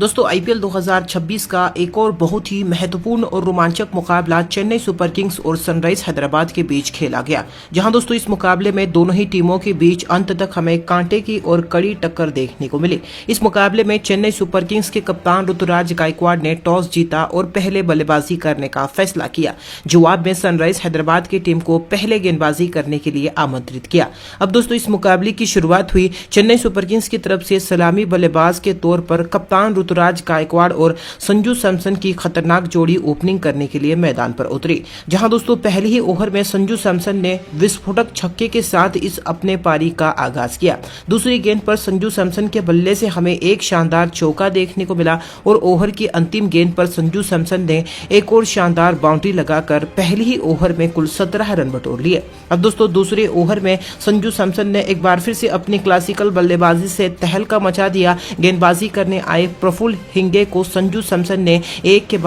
दोस्तों आईपीएल 2026 का एक और बहुत ही महत्वपूर्ण और रोमांचक मुकाबला चेन्नई सुपर किंग्स और सनराइज हैदराबाद के बीच खेला गया, जहां दोस्तों इस मुकाबले में दोनों ही टीमों के बीच अंत तक हमें कांटे की और कड़ी टक्कर देखने को मिली। इस मुकाबले में चेन्नई सुपर किंग्स के कप्तान ऋतुराज गायकवाड़ ने टॉस जीता और पहले बल्लेबाजी करने का फैसला किया। जवाब में सनराइज हैदराबाद की टीम को पहले गेंदबाजी करने के लिए आमंत्रित किया। अब दोस्तों इस मुकाबले की शुरुआत हुई चेन्नई सुपर किंग्स की तरफ से सलामी बल्लेबाज के तौर पर कप्तान ऋतुराज गायकवाड़ और संजू सैमसन की खतरनाक जोड़ी ओपनिंग करने के लिए मैदान पर उतरी, जहां दोस्तों पहले ही ओवर में संजू सैमसन ने विस्फोटक छक्के के साथ इस अपने पारी का आगाज किया। दूसरी गेंद पर संजू सैमसन के बल्ले से हमें एक शानदार चौका देखने को मिला और ओवर की अंतिम गेंद पर संजू सैमसन ने एक और शानदार बाउंड्री लगाकर पहले ही ओवर में कुल 17 रन बटोर लिए। अब दोस्तों दूसरे ओवर में संजू सैमसन ने एक बार फिर से अपनी क्लासिकल बल्लेबाजी से तहलका मचा दिया। गेंदबाजी करने आए प्रफुल्ल हिंगे को संजू सैमसन ने एक के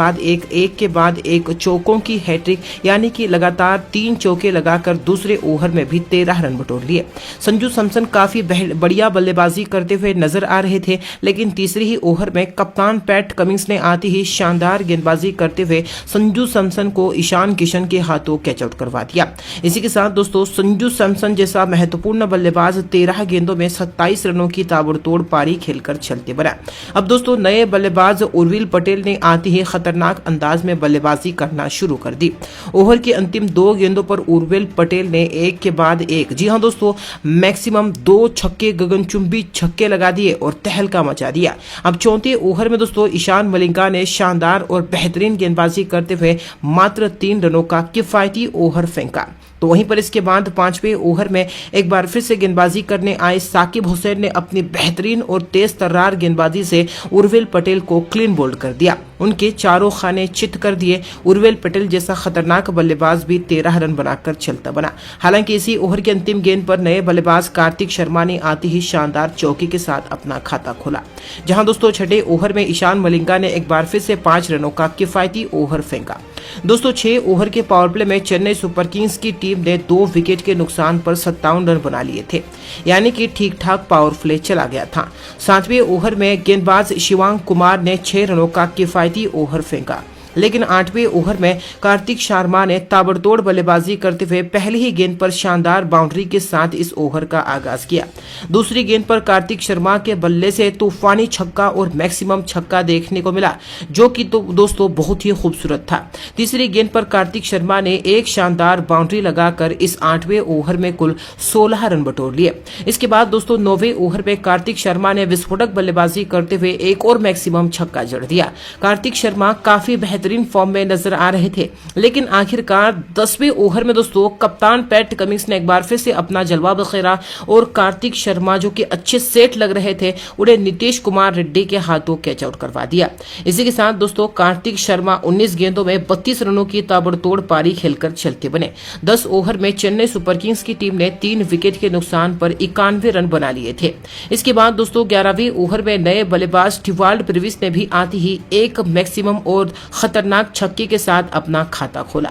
बाद एक चौकों की हैट्रिक यानी कि लगातार 3 चौके लगाकर दूसरे ओवर में भी 13 रन बटोर लिए। संजू सैमसन काफी बढ़िया बल्लेबाजी करते हुए नजर आ रहे थे, लेकिन तीसरे ही ओवर में कप्तान पैट कमिंस ने आते ही शानदार गेंदबाजी करते हुए संजू सैमसन को ईशान किशन के हाथों कैच आउट करवा दिया। इसी के साथ दोस्तों संजू सैमसन जैसा महत्वपूर्ण बल्लेबाज 13 गेंदों में 27 रनों की ताबड़तोड़ पारी खेलकर चलते बना। अब दोस्तों नए बल्लेबाज उर्विल पटेल ने आते ही खतरनाक अंदाज में बल्लेबाजी करना शुरू कर दी। ओवर की अंतिम 2 गेंदों पर उर्विल पटेल ने एक के बाद एक, जी हां दोस्तों, मैक्सिमम 2 छक्के गगनचुंबी छक्के लगा दिए और तहलका मचा दिया। अब चौथे ओवर में दोस्तों ईशान मलिंगा ने शानदार और बेहतरीन गेंदबाजी करते हुए मात्र 3 रनों का किफायती ओवर फेंका। तो वहीं पर इसके बाद 5वें ओवर में एक बार फिर से गेंदबाजी करने आए साकिब हुसैन ने अपनी बेहतरीन और तेज तर्रार गेंदबाजी से उर्विल पटेल को क्लीन बोल्ड कर दिया। उनके चारों खाने चित कर दिए। उर्विल पटेल जैसा खतरनाक बल्लेबाज भी 13 रन बनाकर चलता बना। हालांकि इसी ओवर की अंतिम गेंद पर नए बल्लेबाज कार्तिक शर्मा ने आते ही शानदार चौके के साथ अपना खाता खोला, जहां दोस्तों छठे ओवर में ईशान मलिंगा ने एक बार फिर से 5 रनों का किफायती ओवर फेंका। दोस्तों 6 ओवर के पावर प्ले में चेन्नई सुपर किंग्स की टीम ने 2 विकेट के नुकसान पर 57 रन बना लिए थे, यानी कि ठीक ठाक पावर प्ले चला गया था। 7वें ओवर में गेंदबाज शिवांग कुमार ने 6 रनों का किफायती ओवर फेंका, लेकिन 8वें ओवर में कार्तिक शर्मा ने ताबड़तोड़ बल्लेबाजी करते हुए पहली ही गेंद पर शानदार बाउंड्री के साथ इस ओवर का आगाज किया। दूसरी गेंद पर कार्तिक शर्मा के बल्ले से तूफानी छक्का और मैक्सिमम छक्का देखने को मिला, जो कि तो दोस्तों बहुत ही खूबसूरत था। तीसरी गेंद पर कार्तिक शर्मा ने एक शानदार बाउंड्री लगाकर इस 8वें ओवर में कुल 16 रन बटोर लिए। इसके बाद दोस्तों 9वें ओवर में कार्तिक शर्मा ने विस्फोटक बल्लेबाजी करते हुए एक और मैक्सिमम छक्का जड़ दिया। कार्तिक शर्मा काफी बेहतरीन फॉर्म में नजर आ रहे थे, लेकिन आखिरकार 10वें ओवर में दोस्तों कप्तान पैट कमिंस ने एक बार फिर से अपना जलवा बखेरा और कार्तिक शर्मा जो कि अच्छे सेट लग रहे थे उन्हें नीतीश कुमार रेड्डी के हाथों कैच आउट करवा दिया। इसी के साथ दोस्तों कार्तिक शर्मा 19 गेंदों में 32 रनों की ताबड़तोड़ पारी खेलकर चलते बने। 10 ओवर में चेन्नई सुपर किंग्स की टीम ने 3 विकेट के नुकसान पर 91 रन बना लिए थे। इसके बाद दोस्तों 11वें ओवर में नए बल्लेबाज टिवाल्ड ब्रेविस ने भी आते ही एक मैक्सिमम और खतरनाक छक्के के साथ अपना खाता खोला,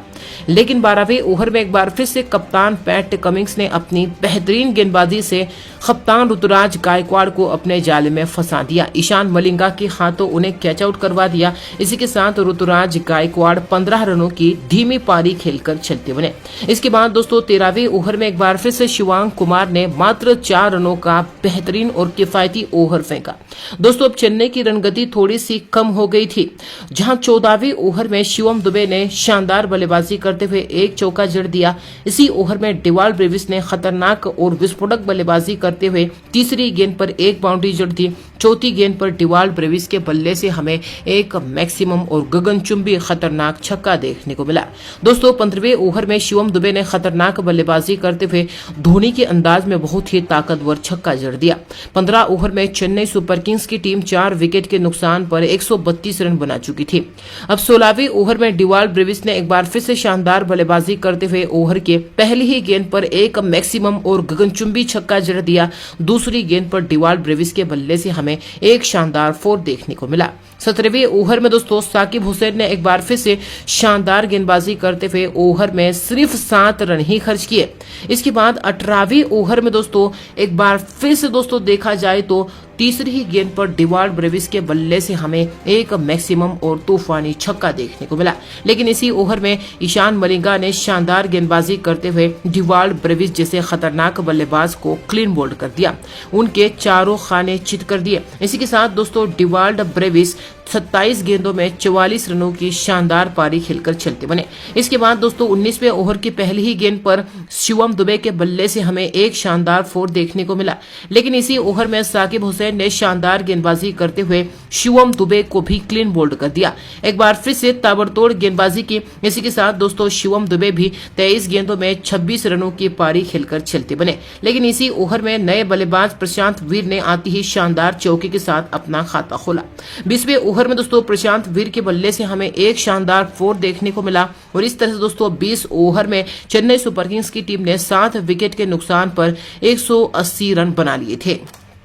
लेकिन 12वें ओवर में एक बार फिर से कप्तान पैट कमिंस ने अपनी बेहतरीन गेंदबाजी से कप्तान ऋतुराज गायकवाड़ को अपने जाले में फंसा दिया। ईशान मलिंगा के हाथों उन्हें कैच आउट करवा दिया। इसी के साथ ऋतुराज गायकवाड़ 15 रनों की धीमी पारी खेलकर चलते बने। इसके बाद दोस्तों 13वें ओवर में एक बार फिर से शिवांग कुमार ने मात्र 4 रनों का बेहतरीन और किफायती ओवर फेंका। दोस्तों अब चेन्नई की रनगति थोड़ी सी कम हो गई थी, जहां 14वें ओवर में शिवम दुबे ने शानदार बल्लेबाजी करते हुए एक चौका जड़ दिया। इसी ओवर में टिवाल्ड ब्रेविस ने खतरनाक और विस्फोटक बल्लेबाजी करते हुए तीसरी गेंद पर एक बाउंड्री जड़ दी। चौथी गेंद पर टिवाल्ड ब्रेविस के बल्ले से हमें एक मैक्सिमम और गगनचुंबी खतरनाक छक्का देखने को मिला। दोस्तों 15वें ओवर में शिवम दुबे ने खतरनाक बल्लेबाजी करते हुए धोनी के अंदाज में बहुत ही ताकतवर छक्का जड़ दिया। 15 ओवर में चेन्नई सुपर किंग्स की टीम 4 विकेट के नुकसान पर 132 रन बना चुकी थी। अब 16वें ओवर में टिवाल्ड ब्रेविस ने एक बार फिर से शानदार बल्लेबाजी करते हुए ओवर के पहली ही गेंद पर एक मैक्सिमम और गगनचुंबी छक्का जड़ दिया। दूसरी गेंद पर टिवाल्ड ब्रेविस के बल्ले से हमें एक शानदार 4 देखने को मिला। 17वें ओवर में दोस्तों साकिब हुसैन ने एक बार फिर से शानदार गेंदबाजी करते हुए ओवर में सिर्फ 7 रन ही खर्च किए। इसके बाद 18वें ओवर में दोस्तों एक बार फिर से दोस्तों देखा जाए तो तीसरी ही गेंद पर डिवाल्ड ब्रेविस के बल्ले से हमें एक मैक्सिमम और तूफानी छक्का देखने को मिला। लेकिन इसी ओवर में ईशान मलिंगा ने शानदार गेंदबाजी करते हुए डिवाल्ड ब्रेविस जैसे खतरनाक बल्लेबाज को क्लीन बोल्ड कर दिया, उनके चारों खाने चित कर दिए। इसी के साथ दोस्तों डिवाल्ड ब्रेविस 27 गेंदों में 44 रनों की शानदार पारी खेलकर चलते बने। इसके बाद दोस्तों 19वें ओवर की पहली ही गेंद पर शिवम दुबे के बल्ले से हमें एक शानदार फोर देखने को मिला। लेकिन इसी ओवर में साकिब हुसैन ने शानदार गेंदबाजी करते हुए शिवम दुबे को भी क्लीन बोल्ड कर दिया। एक बार फिर से ताबड़तोड़ गेंदबाजी की। इसी के साथ दोस्तों शिवम दुबे भी 23 गेंदों में 26 रनों की पारी खेलकर चलते बने। लेकिन इसी ओवर में नए बल्लेबाज प्रशांत वीर ने आती ही शानदार चौके के साथ अपना खाता खोला। 20वें ओवर में दोस्तों प्रशांत वीर के बल्ले से हमें एक शानदार फोर देखने को मिला और इस तरह से दोस्तों 20 ओवर में चेन्नई सुपर किंग्स की टीम ने 7 विकेट के नुकसान पर 180 रन बना लिए थे।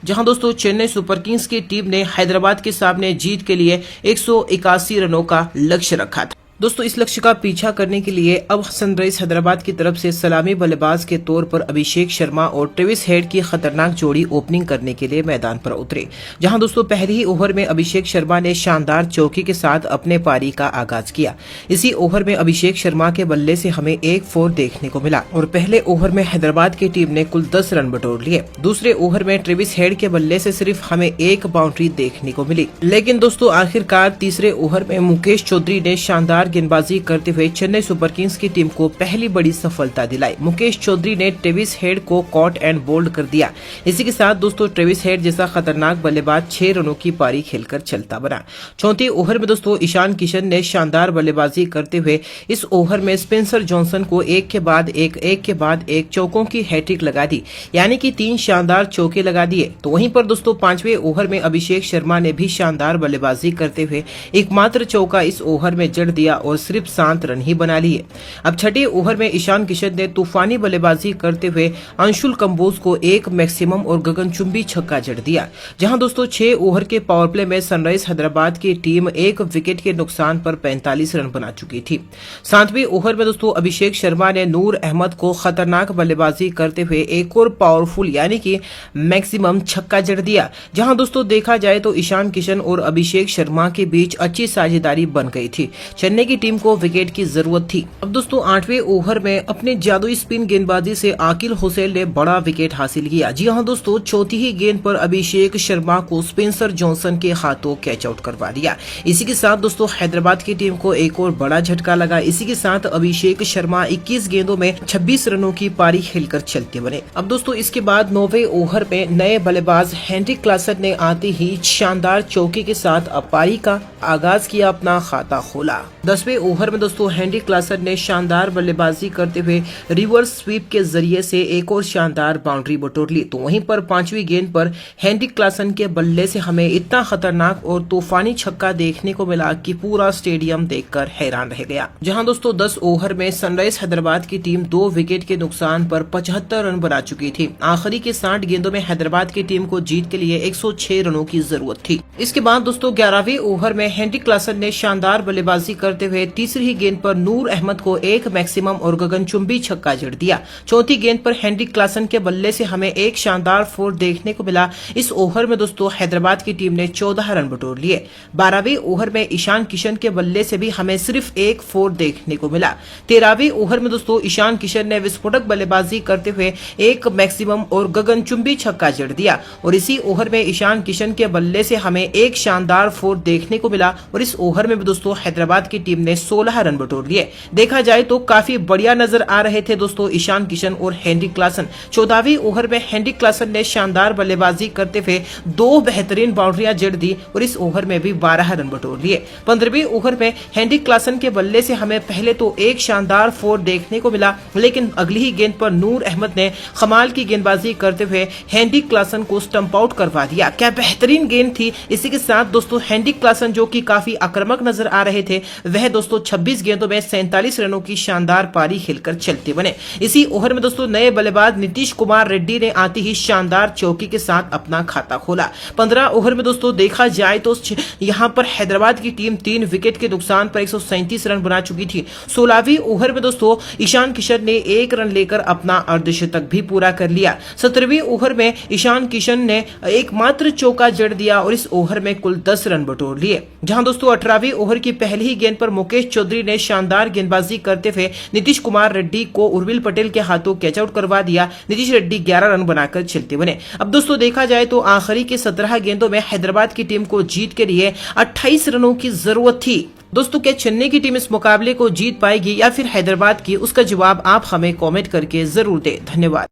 जहां दोस्तों चेन्नई सुपर किंग्स की टीम ने हैदराबाद के सामने जीत के लिए 181 रनों का लक्ष्य रखा था। दोस्तों इस लक्ष्य का पीछा करने के लिए अब सनराइज हैदराबाद की तरफ से सलामी बल्लेबाज के तौर पर अभिषेक शर्मा और ट्रेविस हेड की खतरनाक जोड़ी ओपनिंग करने के लिए मैदान पर उतरे। जहां दोस्तों पहले ही ओवर में अभिषेक शर्मा ने शानदार चौके के साथ अपने पारी का आगाज किया। इसी ओवर में अभिषेक शर्मा के बल्ले से हमें एक फोर देखने को मिला और पहले ओवर में हैदराबाद की टीम ने कुल 10 रन बटोर लिए। दूसरे ओवर में ट्रेविस हेड के बल्ले से सिर्फ हमें एक बाउंड्री देखने को मिली। लेकिन दोस्तों आखिरकार तीसरे ओवर में मुकेश चौधरी ने शानदार गेंदबाजी करते हुए चेन्नई सुपर किंग्स की टीम को पहली बड़ी सफलता दिलाई। मुकेश चौधरी ने ट्रेविस हेड को कॉट एंड बोल्ड कर दिया। इसी के साथ दोस्तों ट्रेविस हेड जैसा खतरनाक बल्लेबाज 6 रनों की पारी खेलकर चलता बना। चौथे ओवर में दोस्तों ईशान किशन ने शानदार बल्लेबाजी करते हुए इस ओवर में स्पेंसर जॉनसन को एक के बाद एक चौकों की हैट्रिक लगा दी, यानी कि 3 शानदार चौके लगा दिए। तो वहीं पर दोस्तों 5वें ओवर में अभिषेक शर्मा ने भी शानदार बल्लेबाजी करते हुए एकमात्र चौका इस ओवर में जड़ दिया और सिर्फ 7 रन ही बना लिए। अब छठे ओवर में ईशान किशन ने तूफानी बल्लेबाजी करते हुए अंशुल कंबोज को एक मैक्सिमम और गगनचुंबी छक्का जड़ दिया। जहां दोस्तों 6 ओवर के पावर प्ले में सनराइज हैदराबाद की टीम 1 विकेट के नुकसान पर 45 रन बना चुकी थी। 7वें ओवर में दोस्तों अभिषेक शर्मा ने नूर अहमद को खतरनाक बल्लेबाजी करते हुए एक और पावरफुल यानी कि मैक्सिमम छक्का जड़ दिया। जहां दोस्तों देखा जाए तो ईशान किशन और अभिषेक शर्मा के बीच अच्छी साझेदारी बन गई थी। चेन्नई की टीम को विकेट की जरूरत थी। अब दोस्तों 8वें ओवर में अपने जादुई स्पिन गेंदबाजी से आकिल हुसैन ने बड़ा विकेट हासिल किया। जी हां दोस्तों चौथी ही गेंद पर अभिषेक शर्मा को स्पेंसर जॉनसन के हाथों कैच आउट करवा दिया। इसी के साथ दोस्तों हैदराबाद की टीम को एक और बड़ा झटका लगा। इसी के साथ अभिषेक शर्मा 21 गेंदों में 26 रनों की पारी खेलकर चलते बने। अब दोस्तों इसके बाद 9वें ओवर में नए बल्लेबाज हेनरिक क्लासन ने आते ही शानदार चौके के साथ पारी का आगाज किया, अपना खाता खोला। 10वें ओवर में दोस्तों हेनरिक क्लासन ने शानदार बल्लेबाजी करते हुए रिवर्स स्वीप के जरिए से एक और शानदार बाउंड्री बटोर ली। तो वहीं पर 5वीं गेंद पर हेनरिक क्लासन के बल्ले से हमें इतना खतरनाक और तूफानी छक्का देखने को मिला कि पूरा स्टेडियम देखकर हैरान रह गया। जहां दोस्तों 10 ओवर में सनराइज हैदराबाद की टीम 2 विकेट के नुकसान पर 75 रन बना चुकी थी। आखिरी के 60 गेंदों में हैदराबाद की टीम को जीत के लिए 106 रनों की जरूरत थी। इसके बाद दोस्तों 11वें ओवर में हेनरिक क्लासन ने शानदार बल्लेबाजी करते हुए तीसरी ही गेंद पर नूर अहमद को एक मैक्सिमम और गगनचुंबी छक्का जड़ दिया। चौथी गेंद पर हेनरिक क्लासन के बल्ले से हमें एक शानदार फोर देखने को मिला। इस ओवर में दोस्तों हैदराबाद की टीम ने 14 रन बटोर लिए। 12वें ओवर में ईशान किशन के बल्ले से भी हमें सिर्फ एक फोर देखने को मिला। 13वें ओवर में दोस्तों ईशान किशन ने विस्फोटक बल्लेबाजी करते हुए एक मैक्सिमम और गगनचुंबी छक्का जड़ दिया और इसी ओवर में ईशान किशन के बल्ले से हमें एक शानदार फोर देखने को मिला और इस ओवर में भी दोस्तों हैदराबाद की टीम ने 16 रन बटोर लिए। देखा जाए तो काफी बढ़िया नजर आ रहे थे दोस्तों ईशान किशन और हेनरिक क्लासन। 14वें ओवर में हेनरिक क्लासन ने शानदार बल्लेबाजी करते हुए 2 बेहतरीन बाउंड्रियां जड़ दी और इस ओवर में भी 12 रन बटोर लिए। 15वें ओवर में हेनरिक क्लासन के बल्ले से हमें पहले तो एक शानदार फोर देखने को मिला, लेकिन अगली ही गेंद पर नूर अहमद ने कमाल की गेंदबाजी करते हुए हेनरिक क्लासन को स्टंप आउट करवा दिया। क्या बेहतरीन गेंद थी। इसी के साथ दोस्तों हेनरिक क्लासन जो कि काफी आक्रामक नजर आ रहे थे, वह वह दोस्तों 26 गेंदों में 47 रनों की शानदार पारी खेलकर चलते बने। इसी ओवर में दोस्तों नए बल्लेबाज नीतीश कुमार रेड्डी ने आते ही शानदार चौकी के साथ अपना खाता खोला। 15 ओवर में दोस्तों देखा जाए तो यहां पर हैदराबाद की टीम 3 विकेट के नुकसान पर 137 रन बना चुकी थी। 16वीं ओवर में दोस्तों ईशान किशन ने 1 रन लेकर अपना अर्धशतक भी पूरा कर लिया। 17वीं ओवर में ईशान किशन ने एकमात्र चौका जड़ दिया और इस ओवर में कुल 10 रन बटोर लिए। जहां दोस्तों 18वीं ओवर की पहली ही गेंद पर मुकेश चौधरी ने शानदार गेंदबाजी करते हुए नीतीश कुमार रेड्डी को उर्विल पटेल के हाथों कैच आउट करवा दिया। नीतीश रेड्डी 11 रन बनाकर चलते बने। अब दोस्तों देखा जाए तो आखिरी के 17 गेंदों में हैदराबाद की टीम को जीत के लिए 28 रनों की जरूरत थी। दोस्तों क्या चेन्नई की टीम इस मुकाबले को जीत पाएगी या फिर हैदराबाद की, उसका जवाब आप हमें कमेंट करके जरूर दें। धन्यवाद।